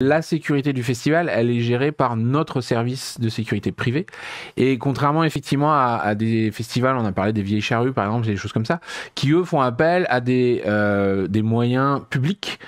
La sécurité du festival, elle est gérée par notre service de sécurité privée. Et contrairement effectivement à des festivals, on a parlé des Vieilles Charrues par exemple, des choses comme ça, qui eux font appel à des moyens publics.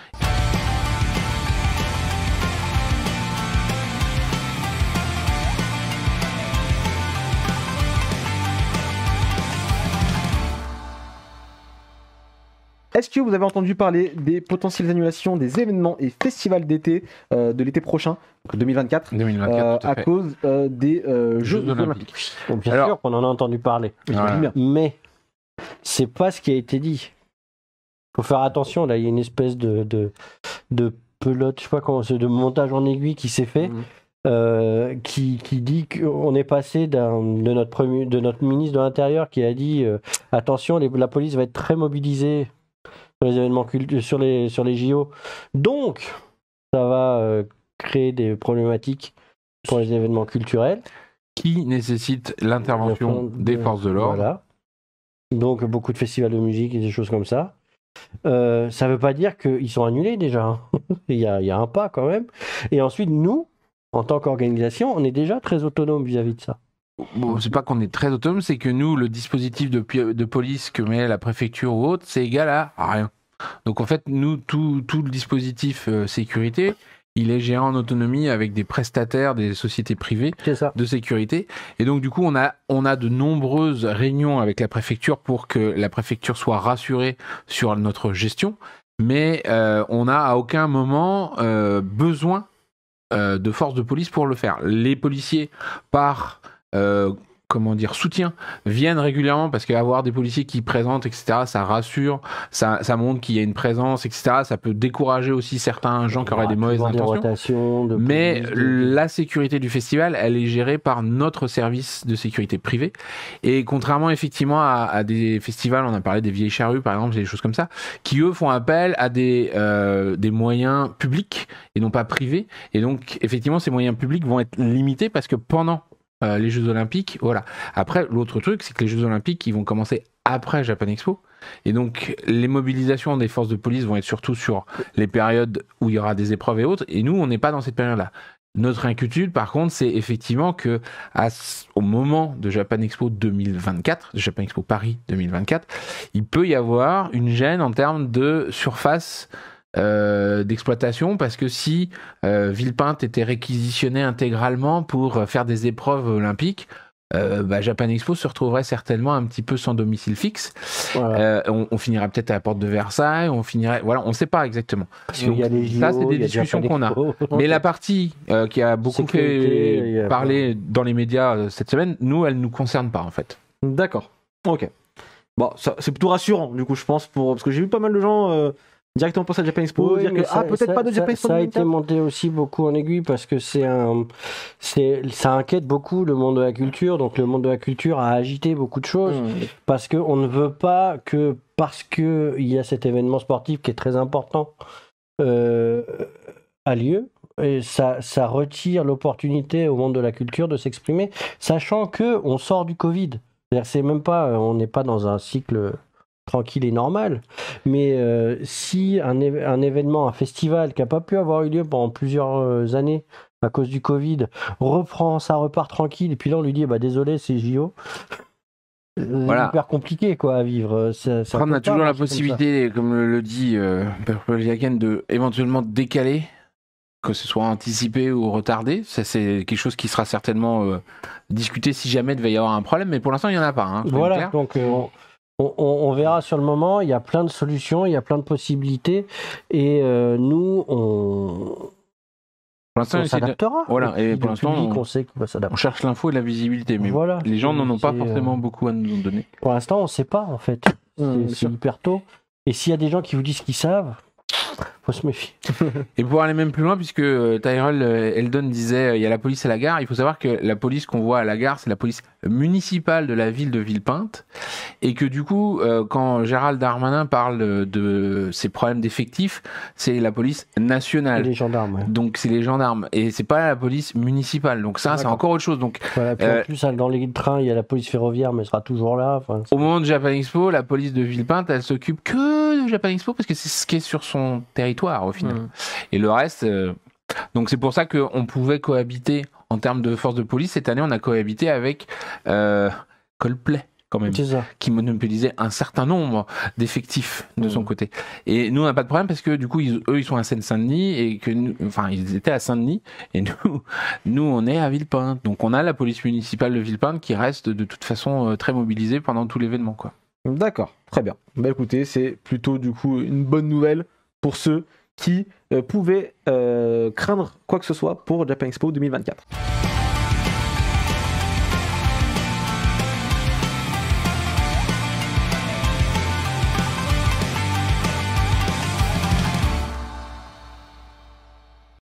Est-ce que vous avez entendu parler des potentielles annulations des événements et festivals d'été de l'été prochain, donc 2024, à cause des Jeux Olympiques? Bon, bien sûr qu'on en a entendu parler, mais c'est pas ce qui a été dit. Faut faire attention, là, il y a une espèce de pelote, je sais pas comment c'est, de montage en aiguille qui s'est fait. Qui dit qu'on est passé de notre ministre de l'Intérieur qui a dit attention, la police va être très mobilisée sur les événements sur les JO, donc ça va créer des problématiques pour les événements culturels qui nécessitent l'intervention des forces de l'ordre. Voilà. Donc beaucoup de festivals de musique et des choses comme ça. Ça veut pas dire qu'ils sont annulés déjà. il y a un pas quand même. Et ensuite nous, en tant qu'organisation, on est déjà très autonome vis-à-vis de ça. Bon, c'est pas qu'on est très autonome, c'est que nous, le dispositif de police que met la préfecture ou autre, c'est égal à rien. Donc en fait, nous, tout le dispositif sécurité, il est géré en autonomie avec des prestataires, des sociétés privées de sécurité. Et donc du coup, on a de nombreuses réunions avec la préfecture pour que la préfecture soit rassurée sur notre gestion. Mais on n'a à aucun moment besoin de forces de police pour le faire. Les policiers, par soutien, viennent régulièrement parce qu'avoir des policiers qui présentent, etc., ça rassure, ça montre qu'il y a une présence, etc., ça peut décourager aussi certains gens qui auraient des mauvaises intentions. Mais la sécurité du festival, elle est gérée par notre service de sécurité privée. Et contrairement effectivement à des festivals, on a parlé des Vieilles Charrues par exemple, des choses comme ça, qui eux font appel à des moyens publics et non pas privés. Et donc effectivement, ces moyens publics vont être limités parce que pendant les Jeux Olympiques, voilà. Après, l'autre truc, c'est que les Jeux Olympiques, ils vont commencer après Japan Expo. Et donc, les mobilisations des forces de police vont être surtout sur les périodes où il y aura des épreuves et autres. Et nous, on n'est pas dans cette période-là. Notre inquiétude, par contre, c'est effectivement que au moment de Japan Expo 2024, de Japan Expo Paris 2024, il peut y avoir une gêne en termes de surface d'exploitation, parce que si Villepinte était réquisitionné intégralement pour faire des épreuves olympiques, Japan Expo se retrouverait certainement un petit peu sans domicile fixe. Voilà. On finirait peut-être à la porte de Versailles, on ne sait pas exactement. Donc, y a les JO, ça, c'est des discussions qu'on a. Mais la partie qui a beaucoup fait parler dans les médias cette semaine, nous, elle ne nous concerne pas en fait. D'accord. Ok. Bon, c'est plutôt rassurant du coup, je pense, parce que j'ai vu pas mal de gens directement penser à Japan Expo, dire que peut-être pas de Japan Expo. Ça a été monté aussi beaucoup en aiguille parce que ça inquiète beaucoup le monde de la culture. Donc le monde de la culture a agité beaucoup de choses parce qu'on ne veut pas que, parce qu'il y a cet événement sportif qui est très important a lieu, et ça retire l'opportunité au monde de la culture de s'exprimer, sachant qu'on sort du Covid. C'est même pas, on n'est pas dans un cycle tranquille et normal, mais si un événement, un festival qui n'a pas pu avoir eu lieu pendant plusieurs années à cause du Covid reprend, ça repart tranquille, et puis là on lui dit désolé, c'est JO. C'est hyper compliqué quoi à vivre. On a toujours la possibilité, comme le dit Paul Yagen, de éventuellement décaler, que ce soit anticipé ou retardé. Ça, c'est quelque chose qui sera certainement discuté si jamais il devait y avoir un problème, mais pour l'instant il n'y en a pas. Voilà, donc on verra sur le moment. Il y a plein de solutions, il y a plein de possibilités, et nous on s'adaptera. Voilà, et pour l'instant on sait qu'il va s'adapter. On cherche l'info et la visibilité, mais les gens n'en ont pas forcément beaucoup à nous donner. Pour l'instant on ne sait pas en fait. C'est hyper tôt, et s'il y a des gens qui vous disent qu'ils savent, faut se méfier. Et pour aller même plus loin, puisque Tyrell Eldon disait il y a la police à la gare, il faut savoir que la police qu'on voit à la gare, c'est la police municipale de la ville de Villepinte, et que du coup, quand Gérald Darmanin parle de ces problèmes d'effectifs, c'est la police nationale. Les gendarmes. Ouais. Donc c'est les gendarmes, et c'est pas la police municipale. Donc ça, c'est encore autre chose. Donc voilà, puis en plus, dans les trains, il y a la police ferroviaire, mais elle sera toujours là. Au moment de Japan Expo, la police de Villepinte, elle s'occupe que de Japan Expo parce que c'est ce qui est sur son territoire au final. Et le reste, Donc c'est pour ça qu'on pouvait cohabiter en termes de force de police. Cette année, on a cohabité avec Coldplay, quand même, qui monopolisait un certain nombre d'effectifs de son côté. Et nous, on n'a pas de problème parce que du coup, eux, ils sont à Seine-Saint-Denis et que ils étaient à Saint-Denis et nous, on est à Villepinte. Donc, on a la police municipale de Villepinte qui reste de toute façon très mobilisée pendant tout l'événement, quoi. D'accord, très bien. Bah écoutez, c'est plutôt du coup une bonne nouvelle pour ceux qui pouvaient craindre quoi que ce soit pour Japan Expo 2024.